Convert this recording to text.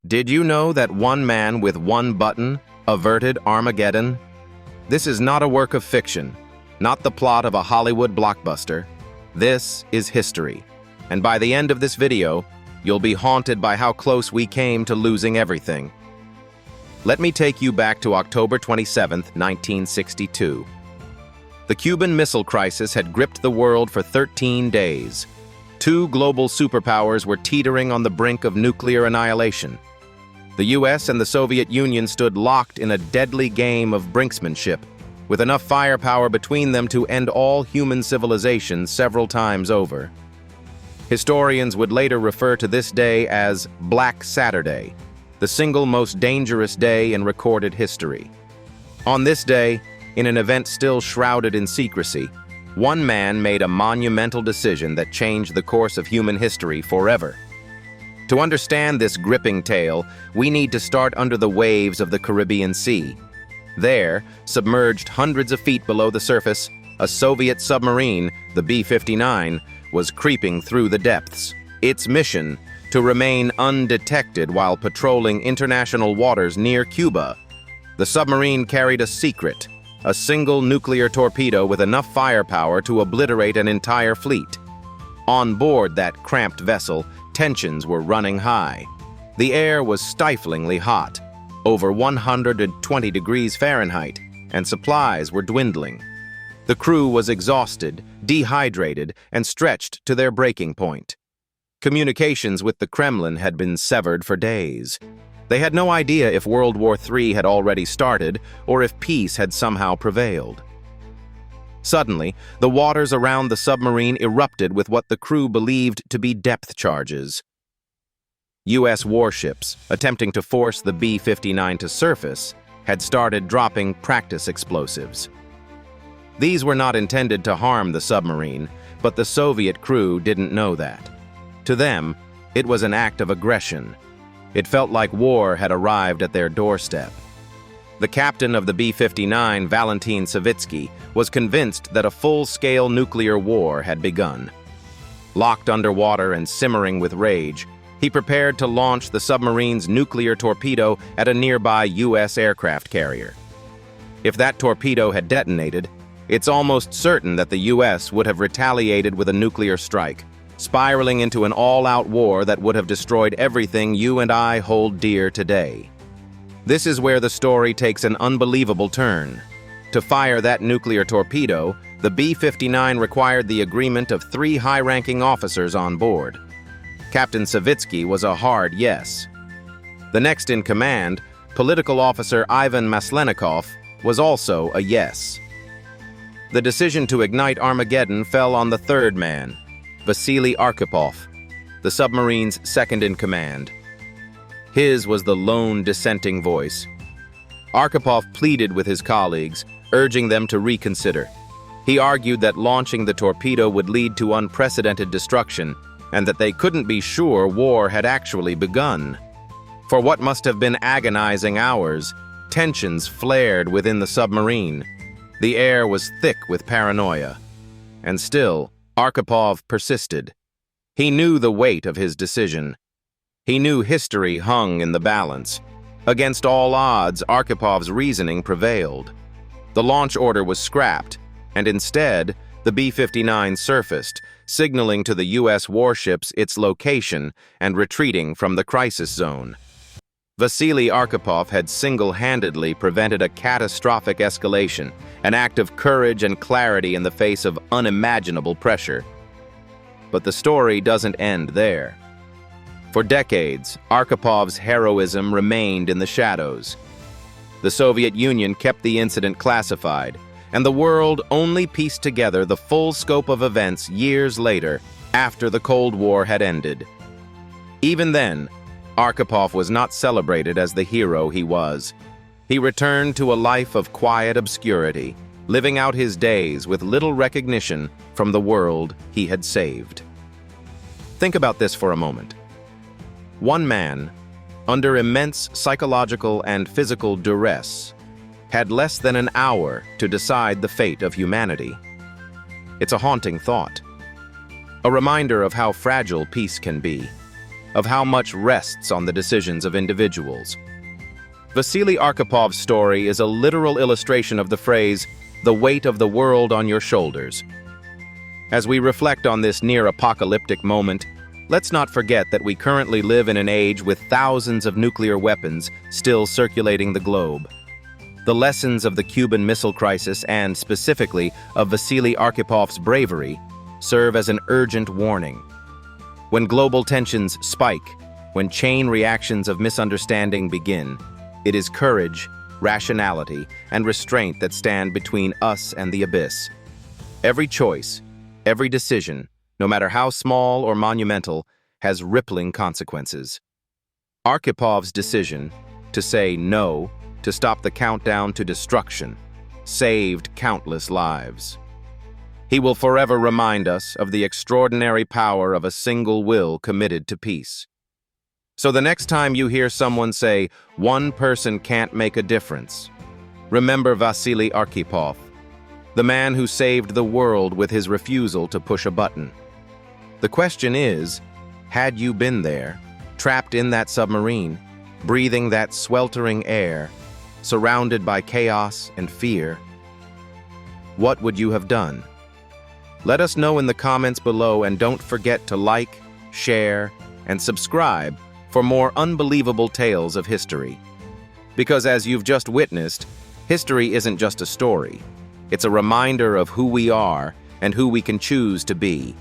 Did you know that one man with one button averted Armageddon? This is not a work of fiction, not the plot of a Hollywood blockbuster. This is history. And by the end of this video, you'll be haunted by how close we came to losing everything. Let me take you back to October 27, 1962. The Cuban Missile Crisis had gripped the world for 13 days. Two global superpowers were teetering on the brink of nuclear annihilation. The US and the Soviet Union stood locked in a deadly game of brinksmanship, with enough firepower between them to end all human civilization several times over. Historians would later refer to this day as Black Saturday, the single most dangerous day in recorded history. On this day, in an event still shrouded in secrecy, one man made a monumental decision that changed the course of human history forever. To understand this gripping tale, we need to start under the waves of the Caribbean Sea. There, submerged hundreds of feet below the surface, a Soviet submarine, the B-59, was creeping through the depths. Its mission, to remain undetected while patrolling international waters near Cuba. The submarine carried a secret, a single nuclear torpedo with enough firepower to obliterate an entire fleet. On board that cramped vessel, tensions were running high. The air was stiflingly hot, over 120 degrees Fahrenheit, and supplies were dwindling. The crew was exhausted, dehydrated, and stretched to their breaking point. Communications with the Kremlin had been severed for days. They had no idea if World War III had already started or if peace had somehow prevailed. Suddenly, the waters around the submarine erupted with what the crew believed to be depth charges. U.S. warships, attempting to force the B-59 to surface, had started dropping practice explosives. These were not intended to harm the submarine, but the Soviet crew didn't know that. To them, it was an act of aggression. It felt like war had arrived at their doorstep. The captain of the B-59, Valentin Savitsky, was convinced that a full-scale nuclear war had begun. Locked underwater and simmering with rage, he prepared to launch the submarine's nuclear torpedo at a nearby U.S. aircraft carrier. If that torpedo had detonated, it's almost certain that the U.S. would have retaliated with a nuclear strike, spiraling into an all-out war that would have destroyed everything you and I hold dear today. This is where the story takes an unbelievable turn. To fire that nuclear torpedo, the B-59 required the agreement of 3 high-ranking officers on board. Captain Savitsky was a hard yes. The next in command, political officer Ivan Maslenikov, was also a yes. The decision to ignite Armageddon fell on the third man, Vasily Arkhipov, the submarine's second-in-command. His was the lone dissenting voice. Arkhipov pleaded with his colleagues, urging them to reconsider. He argued that launching the torpedo would lead to unprecedented destruction, and that they couldn't be sure war had actually begun. For what must have been agonizing hours, tensions flared within the submarine. The air was thick with paranoia. And still, Arkhipov persisted. He knew the weight of his decision. He knew history hung in the balance. Against all odds, Arkhipov's reasoning prevailed. The launch order was scrapped, and instead, the B-59 surfaced, signaling to the U.S. warships its location and retreating from the crisis zone. Vasily Arkhipov had single-handedly prevented a catastrophic escalation, an act of courage and clarity in the face of unimaginable pressure. But the story doesn't end there. For decades, Arkhipov's heroism remained in the shadows. The Soviet Union kept the incident classified, and the world only pieced together the full scope of events years later, after the Cold War had ended. Even then, Arkhipov was not celebrated as the hero he was. He returned to a life of quiet obscurity, living out his days with little recognition from the world he had saved. Think about this for a moment. One man, under immense psychological and physical duress, had less than an hour to decide the fate of humanity. It's a haunting thought. A reminder of how fragile peace can be. of how much rests on the decisions of individuals. Vasily Arkhipav's story is a literal illustration of the phrase, "the weight of the world on your shoulders." As we reflect on this near-apocalyptic moment, let's not forget that we currently live in an age with thousands of nuclear weapons still circulating the globe. The lessons of the Cuban Missile Crisis and, specifically, of Vasily Arkhipav's bravery serve as an urgent warning. When global tensions spike, when chain reactions of misunderstanding begin, it is courage, rationality, and restraint that stand between us and the abyss. Every choice, every decision, no matter how small or monumental, has rippling consequences. Arkhipav's decision to say no, to stop the countdown to destruction, saved countless lives. He will forever remind us of the extraordinary power of a single will committed to peace. So the next time you hear someone say, "One person can't make a difference," remember Vasily Arkhipov, the man who saved the world with his refusal to push a button. The question is, had you been there, trapped in that submarine, breathing that sweltering air, surrounded by chaos and fear, what would you have done? Let us know in the comments below, and don't forget to like, share, and subscribe for more unbelievable tales of history. Because as you've just witnessed, history isn't just a story. It's a reminder of who we are and who we can choose to be.